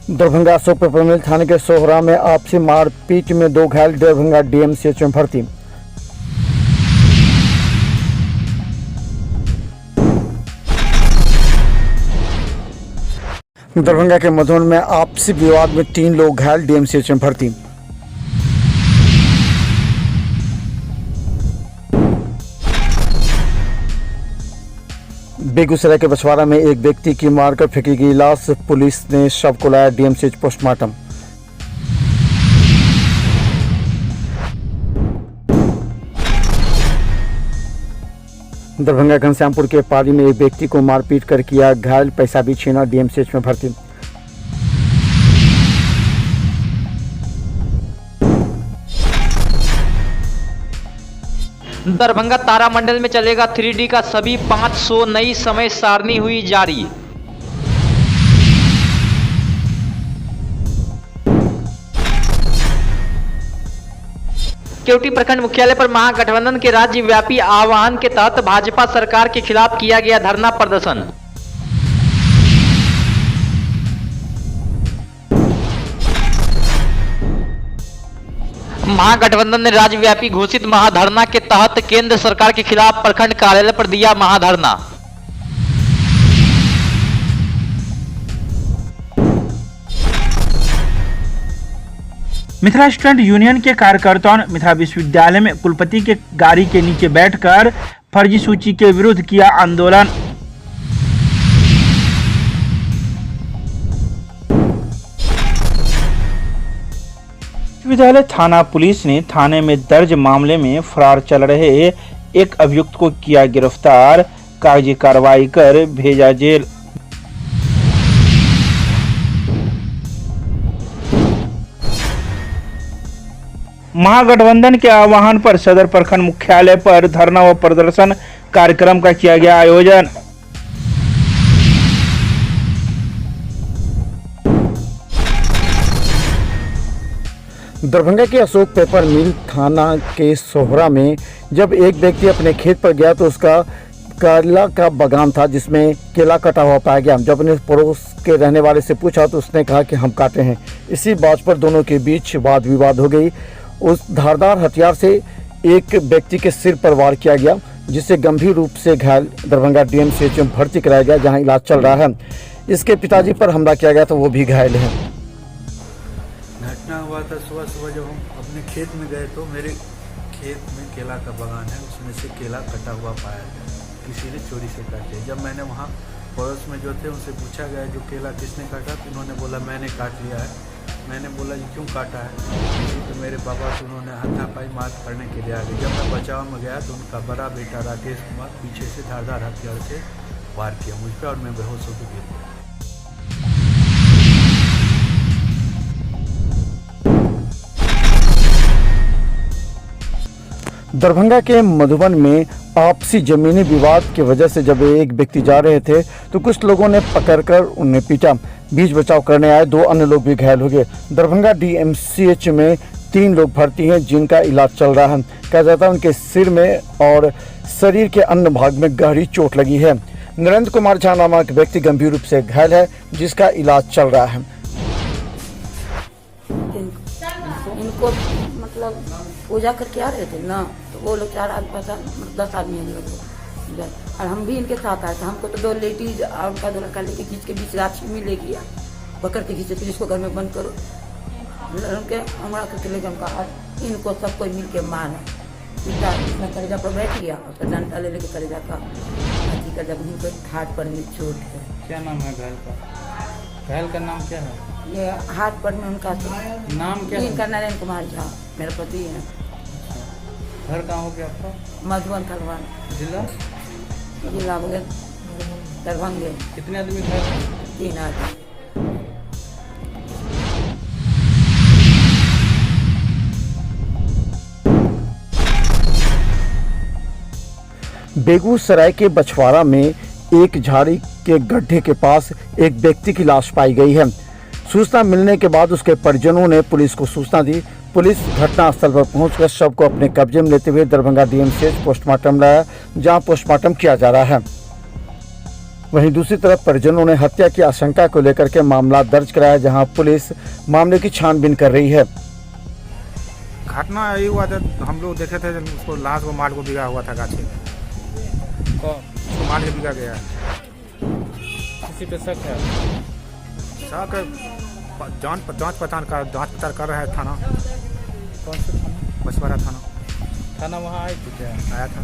Darbhanga paper मिल थाने के सोहरा में आपसी मारपीट में 2 घायल, दरभंगा डीएमसीएच में भर्ती। दरभंगा के मधुबन में आपसी विवाद में 3 लोग घायल, डीएमसीएच में भर्ती। बेगूसराय के बछवाड़ा में एक व्यक्ति की मारकर फेंकी गई लाश, पुलिस ने शव को लाया डीएमसीएच पोस्टमार्टम। दरभंगा घनश्यामपुर के पारी में एक व्यक्ति को मारपीट कर किया घायल, पैसा भी छीना, डीएमसीएच में भर्ती। दरभंगा तारामंडल में चलेगा 3D का सभी 500, नई समय सारणी हुई जारी। केवटी प्रखंड मुख्यालय पर महागठबंधन के राज्यव्यापी आह्वान के तहत भाजपा सरकार के खिलाफ किया गया धरना प्रदर्शन। महागठबंधन ने राज्यव्यापी घोषित महाधरना के तहत केंद्र सरकार के खिलाफ प्रखंड कार्यालय पर दिया महाधरना। मिथिला स्टूडेंट यूनियन के कार्यकर्ताओं ने मिथिला विश्वविद्यालय में कुलपति के गाड़ी के नीचे बैठकर फर्जी सूची के विरुद्ध किया आंदोलन। विश्वविद्यालय थाना पुलिस ने थाने में दर्ज मामले में फरार चल रहे एक अभियुक्त को किया गिरफ्तार, कागजी कार्रवाई कर भेजा जेल। महागठबंधन के आह्वान पर सदर प्रखंड मुख्यालय पर धरना व प्रदर्शन कार्यक्रम का किया गया आयोजन। दरभंगा के अशोक पेपर मिल थाना के सोहरा में जब एक व्यक्ति अपने खेत पर गया तो उसका केला का बागान था जिसमें केला कटा हुआ पाया गया। जब अपने पड़ोस के रहने वाले से पूछा तो उसने कहा कि हम काटे हैं। इसी बात पर दोनों के बीच वाद विवाद हो गई। उस धारदार हथियार से एक व्यक्ति के सिर पर वार किया गया, जिससे गंभीर रूप से घायल दरभंगा डीएमसीएच में भर्ती कराया गया, जहां इलाज चल रहा है। इसके पिताजी पर हमला किया गया तो वो भी घायल हैं। घटना हुआ था सुबह जब हम अपने खेत में गए तो मेरे खेत में केला का बागान है, उसमें से केला कटा हुआ पाया गया, किसी ने चोरी से काटे। जब मैंने वहाँ पड़ोस में जो थे उनसे पूछा गया जो केला किसने काटा, तो उन्होंने बोला मैंने काट लिया है। मैंने बोला ये क्यों काटा है, तो मेरे पापा से उन्होंने हाथापाई मार करने के लिए आ गए। जब मैं बचाव में गया तो उनका बड़ा बेटा राकेश कुमार पीछे से धारदार हथियार से वार किया मुझ पर और मैं बेहोश होकर गिर गया। दरभंगा के मधुबन में आपसी जमीनी विवाद की वजह से जब एक व्यक्ति जा रहे थे तो कुछ लोगों ने पकड़कर उन्हें पीटा। बीच बचाव करने आए 2 अन्य लोग भी घायल हो गए। दरभंगा डीएमसीएच में 3 लोग भर्ती हैं जिनका इलाज चल रहा है। कहा जाता है उनके सिर में और शरीर के अन्य भाग में गहरी चोट लगी है। नरेंद्र कुमार झा नामक व्यक्ति गंभीर रूप से घायल है, जिसका इलाज चल रहा है। इनको मतलब पूजा करके आ रहे थे ना, तो वो लोग 4 आदमी 10 आदमी हम लोग, और हम भी इनके साथ आए थे। हमको तो 2 लेडीज और उनका 2 लड़का लेके खींच के बीच रात में ले गया, पकड़ के खींचे, पुलिस को घर में बंद करो, उनके हमारा करके ले गया। इनको सब कोई मिल के मारा, कलेजा पर बैठ गया, उसका डंडा ले लेके कलेजा का हाथी का, जब उनको हाथ पर में चोट है। क्या नाम है घायल का? घायल का नाम क्या है? ये हाथ पर में उनका नाम क्या है? इनका नरेंद्र कुमार झा मेरा पति है। घर कहाँ हो गया आपका? मधुबन खलवान जिला बगैर दरभंगे। कितने आदमी घायल हैं? 3 आदमी। बेगूसराय के बछवाड़ा में एक झाड़ी के गड्ढे के पास एक व्यक्ति की लाश पाई गई है। सूचना मिलने के बाद उसके परिजनों ने पुलिस को सूचना दी। पुलिस घटनास्थल पर पहुंचकर शव को अपने कब्जे में लेते हुए दरभंगा डीएमसीएच पोस्टमार्टम लाया, जहां पोस्टमार्टम किया जा रहा है। वहीं दूसरी तरफ परिजनों ने हत्या की आशंका को लेकर के मामला दर्ज कराया, जहां पुलिस मामले की छानबीन कर रही है। घटना यही हुआ था, हम लोग देखे थे उसको लाश को माल को बिगा हुआ था गाछी में, उसको माल के बिगा गया। किसी पे शक है? शक जांच पड़ताल कर रहा है थाना। कौन सा थाना? बछवाड़ा थाना। थाना वहाँ आई थी क्या? आया था।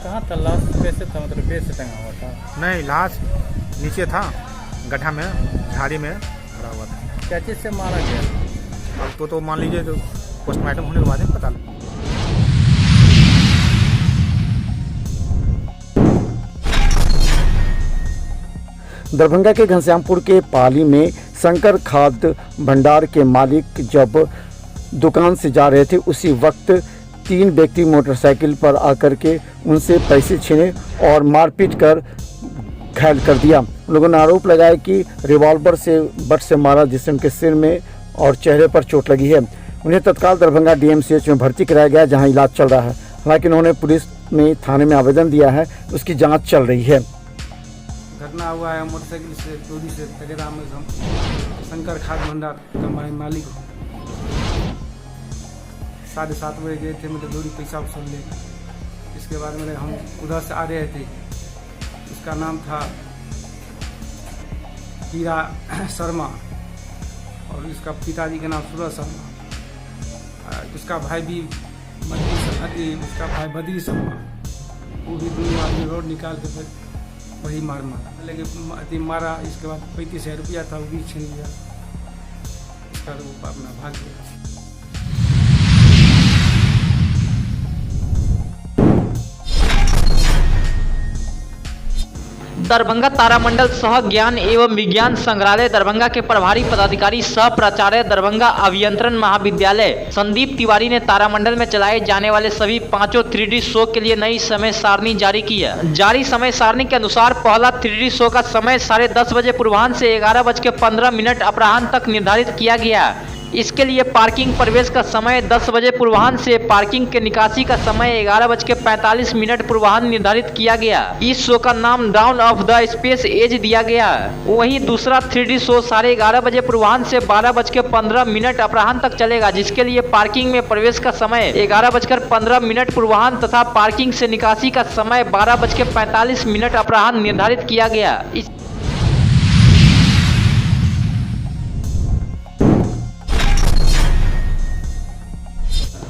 कहाँ था लाश? कैसे था, मतलब पेड़ से टंगा हुआ था? नहीं, लाश नीचे था, गड्ढा में झाड़ी में भरा हुआ था। क्या चीज़ से मारा गया? अब तो मान लीजिए जो पोस्टमार्टम होने के बाद ही पता लगा। दरभंगा के घनश्यामपुर के पाली में शंकर खाद्य भंडार के मालिक जब दुकान से जा रहे थे, उसी वक्त 3 व्यक्ति मोटरसाइकिल पर आकर के उनसे पैसे छीने और मारपीट कर घायल कर दिया। लोगों ने आरोप लगाया कि रिवॉल्वर से बट से मारा, जिससे उनके सिर में और चेहरे पर चोट लगी है। उन्हें तत्काल दरभंगा DMCH में भर्ती कराया गया, जहां इलाज चल रहा है। हालांकि उन्होंने पुलिस में थाने में आवेदन दिया है, उसकी जांच चल रही है। घटना हुआ है मोटरसाइकिल से चोरी से तगेरा में हम शंकर खाद्य भंडार का मालिक हूँ। 7:30 बजे गए थे, मतलब दूरी पैसा वसूल ले। इसके बाद में हम उधर से आ रहे थे, उसका नाम था हीरा शर्मा और इसका पिताजी का नाम सूरज शर्मा। उसका भाई भी उसका भाई बद्री शर्मा, वो भी दोनों आदमी रोड निकाल के फिर वही मारा लेकिन मारा। इसके बाद 35,000 रुपया था, वो भी छीन लिया। इसका वो अपना भाग गया। दरभंगा तारामंडल सह ज्ञान एवं विज्ञान संग्रहालय दरभंगा के प्रभारी पदाधिकारी सह प्राचार्य दरभंगा अभियंत्रण महाविद्यालय संदीप तिवारी ने तारामंडल में चलाए जाने वाले सभी 5 3D शो के लिए नई समय सारणी जारी की है। जारी समय सारणी के अनुसार पहला 3D शो का समय 10:30 बजे पूर्वाह्न से 11:15 अपराह्न तक निर्धारित किया गया। इसके लिए पार्किंग प्रवेश का समय 10 बजे पूर्वाह्न से पार्किंग के निकासी का समय 11:45 पूर्वाह्न निर्धारित किया गया। इस शो का नाम dawn of the space age दिया गया। वहीं दूसरा 3D शो 11:30 बजे पूर्वाह्न से 12:15 अपराह्न तक चलेगा, जिसके लिए पार्किंग में प्रवेश का समय 11:15 पूर्वाह्न तथा पार्किंग से निकासी का समय 12:45 अपराह्न निर्धारित किया गया।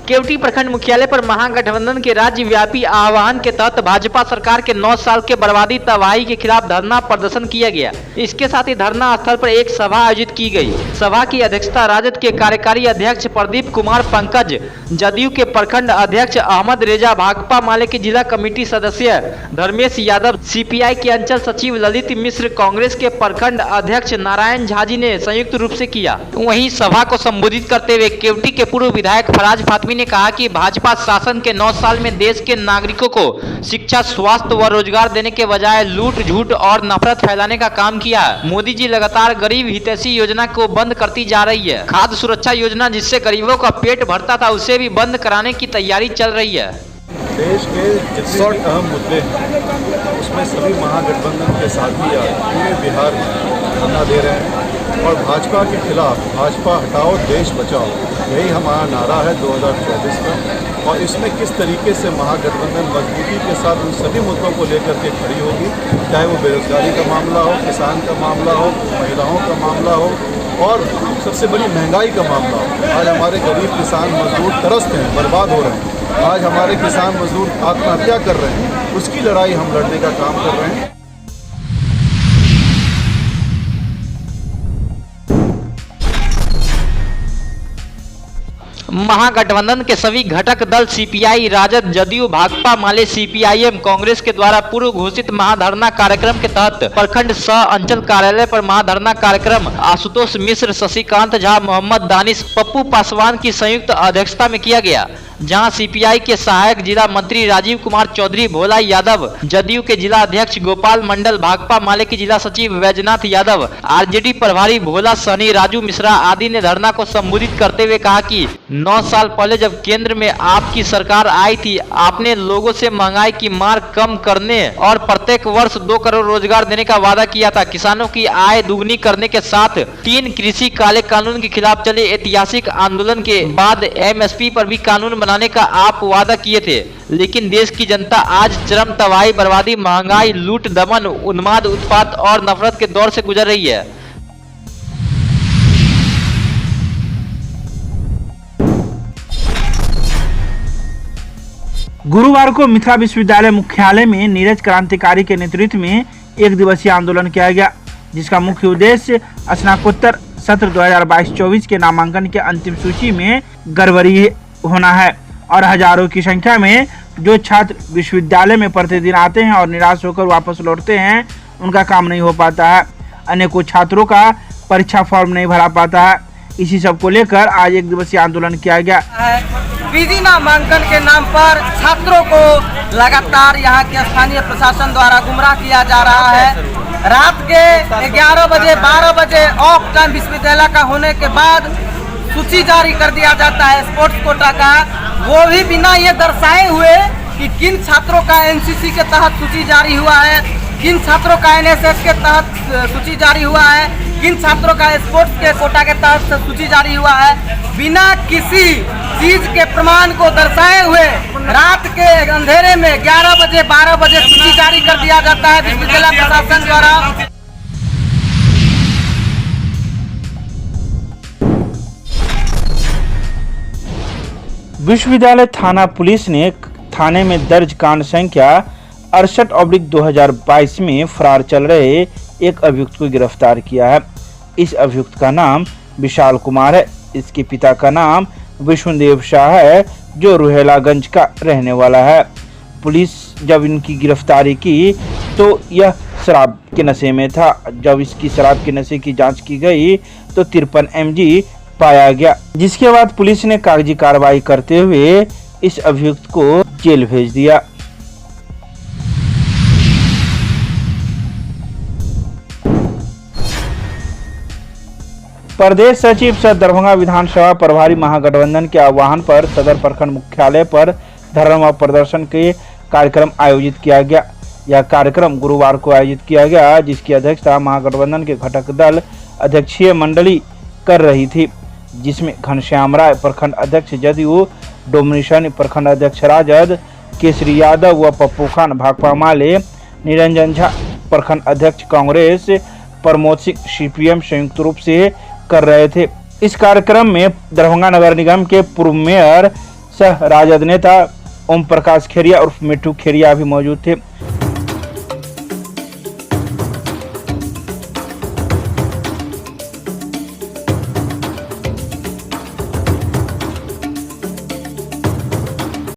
केवटी प्रखंड मुख्यालय पर महागठबंधन के राज्यव्यापी आह्वान के तहत भाजपा सरकार के 9 साल के बर्बादी तबाही के खिलाफ धरना प्रदर्शन किया गया। इसके साथ ही धरना स्थल पर एक सभा आयोजित की गई। सभा की अध्यक्षता राजद के कार्यकारी अध्यक्ष प्रदीप कुमार पंकज, जदयू के प्रखंड अध्यक्ष अहमद रेजा, भाकपा माले की जिला कमेटी सदस्य धर्मेश यादव, CPI के अंचल सचिव ललित मिश्र, कांग्रेस के प्रखंड अध्यक्ष नारायण झा जी ने संयुक्त रूप से किया। वहीं सभा को संबोधित करते हुए केवटी के पूर्व विधायक फराज फातमी ने कहा कि भाजपा शासन के 9 साल में देश के नागरिकों को शिक्षा, स्वास्थ्य व रोजगार देने के बजाय लूट, झूठ और नफरत फैलाने का काम किया। मोदी जी लगातार गरीब हितैषी योजना को बंद करती जा रही है। खाद्य सुरक्षा योजना जिससे गरीबों का पेट भरता था, उसे भी बंद कराने की तैयारी चल रही है। देश के जितने भी अहम मुद्दे हैं उसमें सभी महागठबंधन के साथी पूरे बिहार में धरना दे रहे हैं और भाजपा के खिलाफ भाजपा हटाओ देश बचाओ, यही हमारा नारा है 2024 का। और इसमें किस तरीके से महागठबंधन मजबूती के साथ उन सभी मुद्दों को लेकर के खड़ी होगी, चाहे वो बेरोजगारी का मामला हो, किसान का मामला हो, महिलाओं का मामला हो और सबसे बड़ी महंगाई का मामला हो। आज हमारे गरीब किसान मजदूर तरसते हैं, बर्बाद हो रहे हैं। आज हमारे किसान मजदूर आत्महत्या कर रहे हैं, उसकी लड़ाई हम लड़ने का काम कर रहे हैं। महागठबंधन के सभी घटक दल CPI, राजद, जदयू, भाकपा माले, CPIM, कांग्रेस के द्वारा पूर्व घोषित महाधरना कार्यक्रम के तहत प्रखंड सह अंचल कार्यालय पर महाधरना कार्यक्रम आशुतोष मिश्र, शशिकांत झा, मोहम्मद दानिश, पप्पू पासवान की संयुक्त अध्यक्षता में किया गया। जहां सीपीआई के सहायक जिला मंत्री राजीव कुमार चौधरी भोला यादव, जदयू के जिला अध्यक्ष गोपाल मंडल, भाकपा माले के जिला सचिव वैजनाथ यादव, आरजेडी प्रभारी भोला सहनी, राजू मिश्रा आदि ने धरना को संबोधित करते हुए कहा कि 9 साल पहले जब केंद्र में आपकी सरकार आई थी, आपने लोगों से महंगाई की मार कम करने और प्रत्येक वर्ष 2 करोड़ रोजगार देने का वादा किया था। किसानों की आय दुगनी करने के साथ 3 कृषि काले कानून के खिलाफ चले ऐतिहासिक आंदोलन के बाद एमएसपी पर भी कानून बनाने का आप वादा किए थे, लेकिन देश की जनता आज चरम तबाही, बर्बादी, महंगाई, लूट, दमन, उन्माद, उत्पात और नफरत के दौर से गुजर रही है। गुरुवार को मिथिला विश्वविद्यालय मुख्यालय में नीरज क्रांतिकारी के नेतृत्व में 1 दिवसीय आंदोलन किया गया, जिसका मुख्य उद्देश्य स्नातकोत्तर सत्र 2022-24 के नामांकन के अंतिम सूची में गड़बड़ी होना है और हजारों की संख्या में जो छात्र विश्वविद्यालय में प्रतिदिन आते हैं और निराश होकर वापस लौटते हैं, उनका काम नहीं हो पाता है। अनेकों छात्रों का परीक्षा फॉर्म नहीं भरा पाता है। इसी सब को लेकर आज 1 दिवसीय आंदोलन किया गया। पीजी नामांकन के नाम पर छात्रों को लगातार यहाँ के स्थानीय प्रशासन द्वारा गुमराह किया जा रहा है। रात के 11 बजे 12 बजे ऑफ टाइम विश्वविद्यालय का होने के बाद सूची जारी कर दिया जाता है स्पोर्ट्स कोटा का, वो भी बिना ये दर्शाए हुए कि किन छात्रों का एनसीसी के तहत सूची जारी हुआ है, किन छात्रों का एनएसएस के तहत सूची जारी हुआ है, किन छात्रों का स्पोर्ट्स के कोटा के तहत सूची जारी हुआ है। बिना किसी चीज के प्रमाण को दर्शाए हुए रात के अंधेरे में 11 बजे 12 बजे सूची जारी कर दिया जाता है विश्वविद्यालय प्रशासन द्वारा। विश्वविद्यालय थाना पुलिस ने थाने में दर्ज कांड संख्या 68/2022 में फरार चल रहे एक अभियुक्त को गिरफ्तार किया है। इस अभियुक्त का नाम विशाल कुमार है। इसके पिता का नाम विष्णुदेव शाह है, जो रुहेलागंज का रहने वाला है। पुलिस जब इनकी गिरफ्तारी की तो यह शराब के नशे में था। जब इसकी शराब के नशे की जांच की गई तो 53 mg पाया गया, जिसके बाद पुलिस ने कागजी कार्रवाई करते हुए इस अभियुक्त को जेल भेज दिया। प्रदेश सचिव सह दरभंगा विधानसभा प्रभारी महागठबंधन के आह्वान पर सदर प्रखंड मुख्यालय पर धरना व प्रदर्शन के कार्यक्रम आयोजित किया गया। यह कार्यक्रम गुरुवार को आयोजित किया गया, जिसकी अध्यक्षता महागठबंधन के घटक दल अध्यक्षीय मंडली कर रही थी, जिसमें घनश्याम राय प्रखंड अध्यक्ष जदयू, डोमनिशन प्रखंड अध्यक्ष राजद, केसरी यादव व पप्पू खान भाकपा माले, निरंजन झा प्रखंड अध्यक्ष कांग्रेस, प्रमोद सिंह सीपीएम संयुक्त रूप से कर रहे थे। इस कार्यक्रम में दरभंगा नगर निगम के पूर्व मेयर सह राजद नेता ओम प्रकाश खेरिया उर्फ मिट्टू खेरिया भी मौजूद थे।